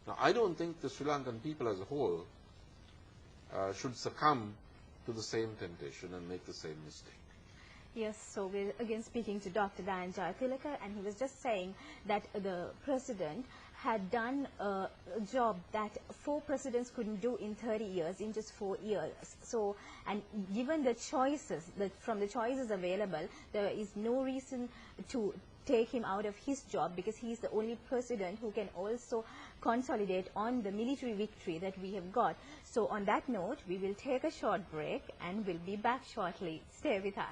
Now, I don't think the Sri Lankan people as a whole should succumb to the same temptation and make the same mistake. Yes, so we're again speaking to Dr. Dayan Jayathilake, and he was just saying that the president had done a job that 4 presidents couldn't do in 30 years, in just 4 years. So, and given the choices, from the choices available, there is no reason to take him out of his job, because he is the only president who can also consolidate on the military victory that we have got. So on that note, we will take a short break and we'll be back shortly. Stay with us.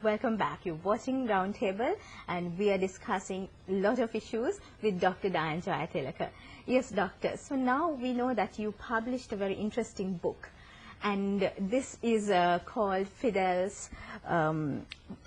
Welcome back. You're watching Roundtable, and we are discussing a lot of issues with Dr. Dayan Jayathilake. Yes, doctor. So now we know that you published a very interesting book, and this is called Fidel's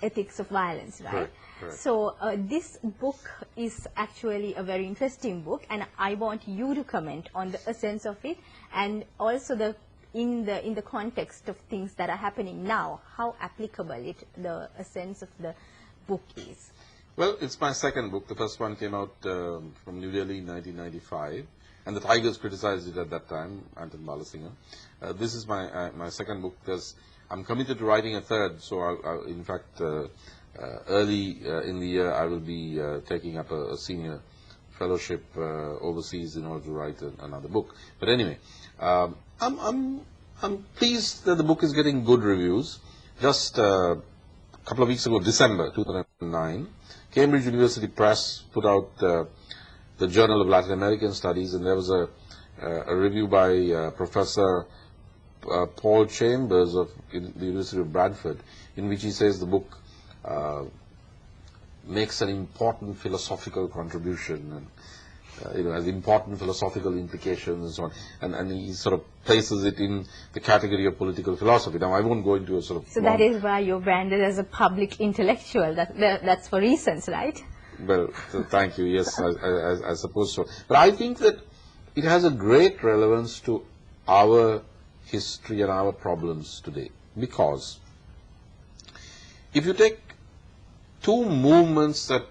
Ethics of Violence, right? Correct. So this book is actually a very interesting book, and I want you to comment on the essence of it, and also in the context of things that are happening now, how applicable the essence of the book is. Well, it's my second book. The first one came out from New Delhi in 1995, and the Tigers criticized it at that time, Anton Balasinghe. This is my second book, because I'm committed to writing a third, so in fact, early in the year I will be taking up a senior fellowship overseas in order to write another book. But anyway, I'm pleased that the book is getting good reviews. Just a couple of weeks ago, December 2009, Cambridge University Press put out the Journal of Latin American Studies, and there was a review by Professor Paul Chambers of the University of Bradford, in which he says the book makes an important philosophical contribution, and has important philosophical implications and so on, and he sort of places it in the category of political philosophy. Now, I won't go into a sort of... So that is why you're branded as a public intellectual. That's for reasons, right? Well, thank you. Yes, I suppose so. But I think that it has a great relevance to our history and our problems today, because if you take two movements that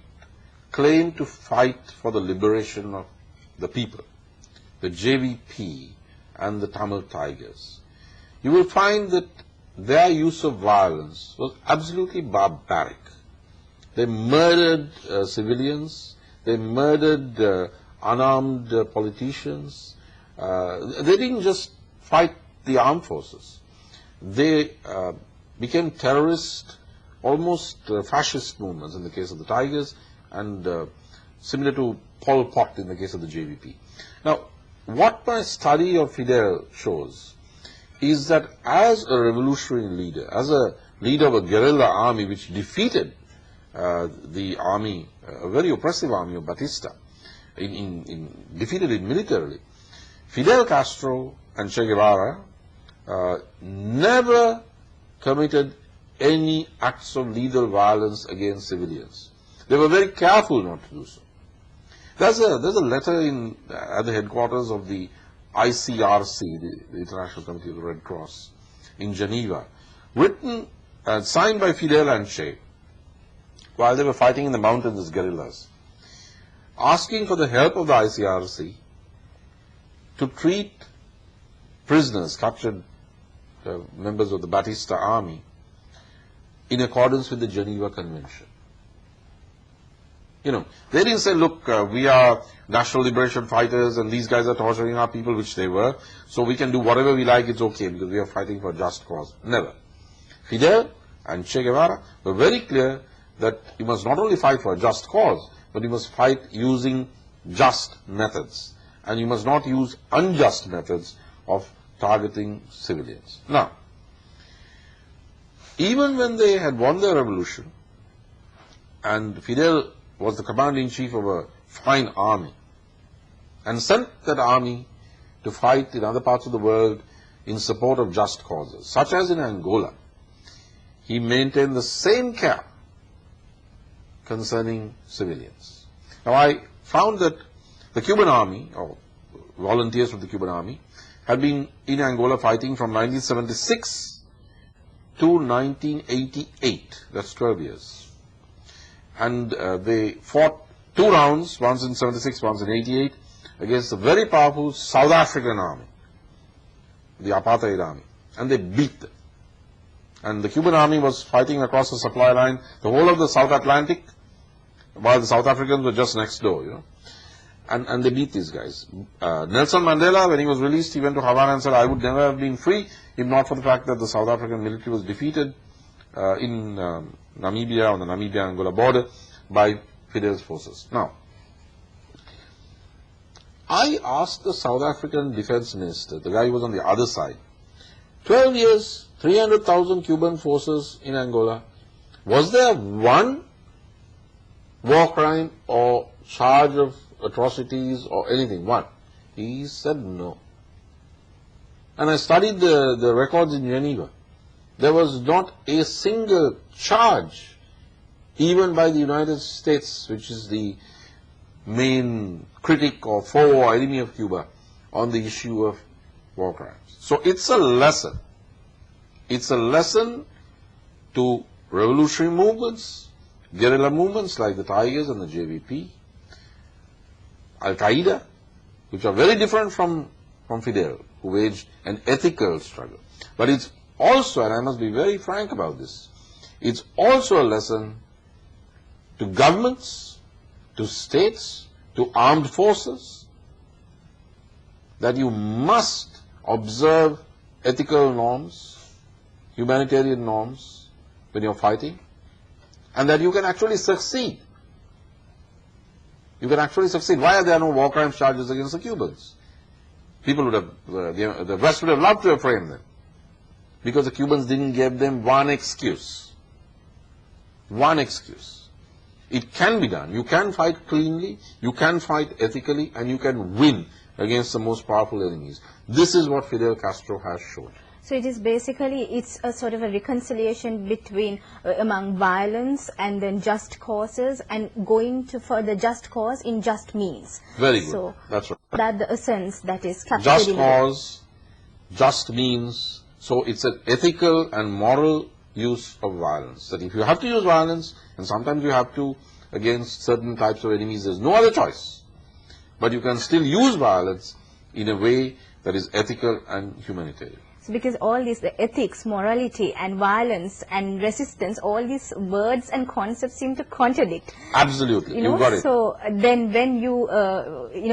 claim to fight for the liberation of the people, the JVP and the Tamil Tigers, you will find that their use of violence was absolutely barbaric. They murdered civilians, they murdered unarmed politicians. They didn't just fight the armed forces. They became terrorist, almost fascist movements in the case of the Tigers, and similar to Pol Pot in the case of the JVP. Now, what my study of Fidel shows is that as a revolutionary leader, as a leader of a guerrilla army which defeated the army, a very oppressive army of Batista, defeated it militarily, Fidel Castro and Che Guevara never committed any acts of lethal violence against civilians. They were very careful not to do so. There's a letter at the headquarters of the ICRC, the International Committee of the Red Cross, in Geneva, written and signed by Fidel and Che while they were fighting in the mountains as guerrillas, asking for the help of the ICRC to treat prisoners, captured members of the Batista army, in accordance with the Geneva Convention. They didn't say, look, we are national liberation fighters and these guys are torturing our people, which they were, so we can do whatever we like, it's okay, because we are fighting for a just cause. Never. Fidel and Che Guevara were very clear that you must not only fight for a just cause, but you must fight using just methods, and you must not use unjust methods of targeting civilians. Now, even when they had won their revolution, and Fidel was the commander-in-chief of a fine army, and sent that army to fight in other parts of the world in support of just causes, such as in Angola, he maintained the same care concerning civilians. Now, I found that the Cuban army, or volunteers of the Cuban army, had been in Angola fighting from 1976 to 1988, that's 12 years. and they fought 2 rounds, once in 76, once in 88, against a very powerful South African army, the apartheid army, and they beat them. And the Cuban army was fighting across the supply line, the whole of the South Atlantic, while the South Africans were just next door, you know. And they beat these guys. Nelson Mandela, when he was released, he went to Havana and said, I would never have been free if not for the fact that the South African military was defeated in Namibia, on the Namibia-Angola border, by Fidel's forces. Now, I asked the South African defense minister, the guy who was on the other side, 12 years, 300,000 Cuban forces in Angola, was there one war crime or charge of atrocities or anything? One. He said no. And I studied the records in Geneva. There was not a single charge, even by the United States, which is the main critic or foe or enemy of Cuba, on the issue of war crimes. So it's a lesson. It's a lesson to revolutionary movements, guerrilla movements like the Tigers and the JVP, Al-Qaeda, which are very different from Fidel, who waged an ethical struggle. But it's also, and I must be very frank about this, it's also a lesson to governments, to states, to armed forces, that you must observe ethical norms, humanitarian norms when you're fighting, and that you can actually succeed. You can actually succeed. Why are there no war crimes charges against the Cubans? People would have, the West would have loved to have framed them, because the Cubans didn't give them one excuse. One excuse. It can be done. You can fight cleanly, you can fight ethically, and you can win against the most powerful enemies. This is what Fidel Castro has shown. So it is basically, it's a sort of a reconciliation between among violence and then just causes, and going to further just cause in just means. Very good. So that's right. That the essence that is captured Just in cause, just means. So it's an ethical and moral use of violence. That if you have to use violence, and sometimes you have to against certain types of enemies, there's no other choice. But you can still use violence in a way that is ethical and humanitarian. So because all these, the ethics, morality and violence and resistance, all these words and concepts seem to contradict. Absolutely, you know, got it. So then when you,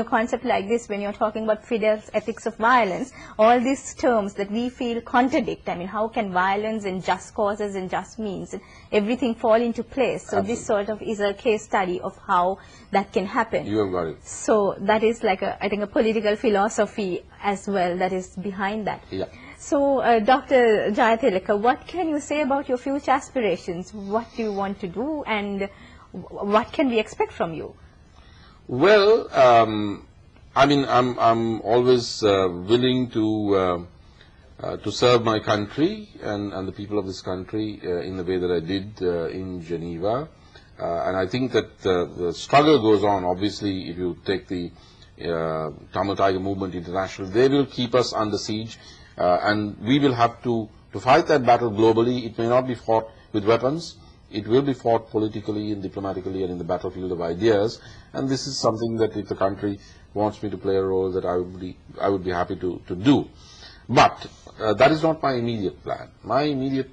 concept like this, when you're talking about Fidel's ethics of violence, all these terms that we feel contradict. I mean, how can violence and just causes and just means and everything fall into place? So Absolutely. this sort of is a case study of how that can happen. You have got it. So that is like I think a political philosophy as well that is behind that. Yeah. So, Dr. Jayathilake, what can you say about your future aspirations? What do you want to do, and what can we expect from you? Well, I mean, I'm always willing to serve my country and the people of this country in the way that I did in Geneva, and I think that the struggle goes on. Obviously, if you take the Tamil Tiger Movement International, they will keep us under siege. And we will have to fight that battle globally. It may not be fought with weapons. It will be fought politically and diplomatically and in the battlefield of ideas. And this is something that if the country wants me to play a role, that I would be happy to do. But that is not my immediate plan. My immediate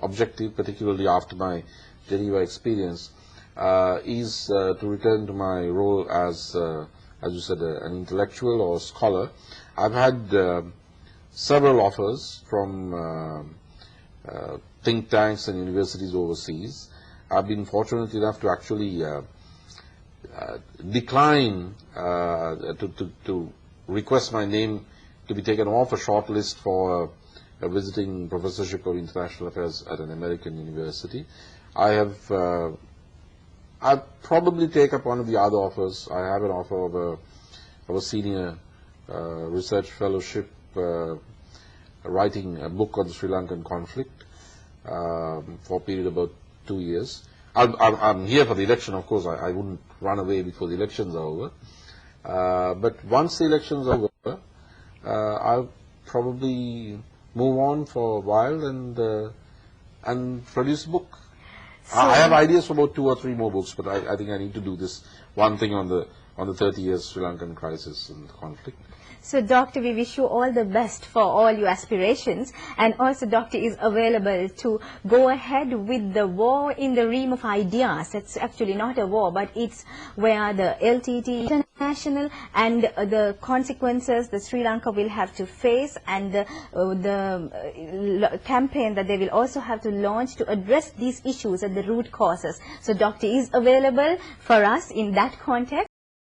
objective, particularly after my Geneva experience, is to return to my role as you said, an intellectual or a scholar. I've had several offers from think tanks and universities overseas. I've been fortunate enough to actually decline to request my name to be taken off a short list for a visiting professorship of international affairs at an American university. I'll probably take up one of the other offers. I have an offer of a senior research fellowship, writing a book on the Sri Lankan conflict for a period of about 2 years. I'm here for the election, of course. I wouldn't run away before the elections are over. But once the elections are over, I'll probably move on for a while and produce a book. I have ideas for about 2 or 3 more books, but I think I need to do this one thing on the 30 years Sri Lankan crisis and conflict. So, Doctor, we wish you all the best for all your aspirations, and also Doctor is available to go ahead with the war in the realm of ideas. It's actually not a war, but it's where the LTT International and the consequences that Sri Lanka will have to face, and the campaign that they will also have to launch to address these issues at the root causes. So, Doctor is available for us in that context.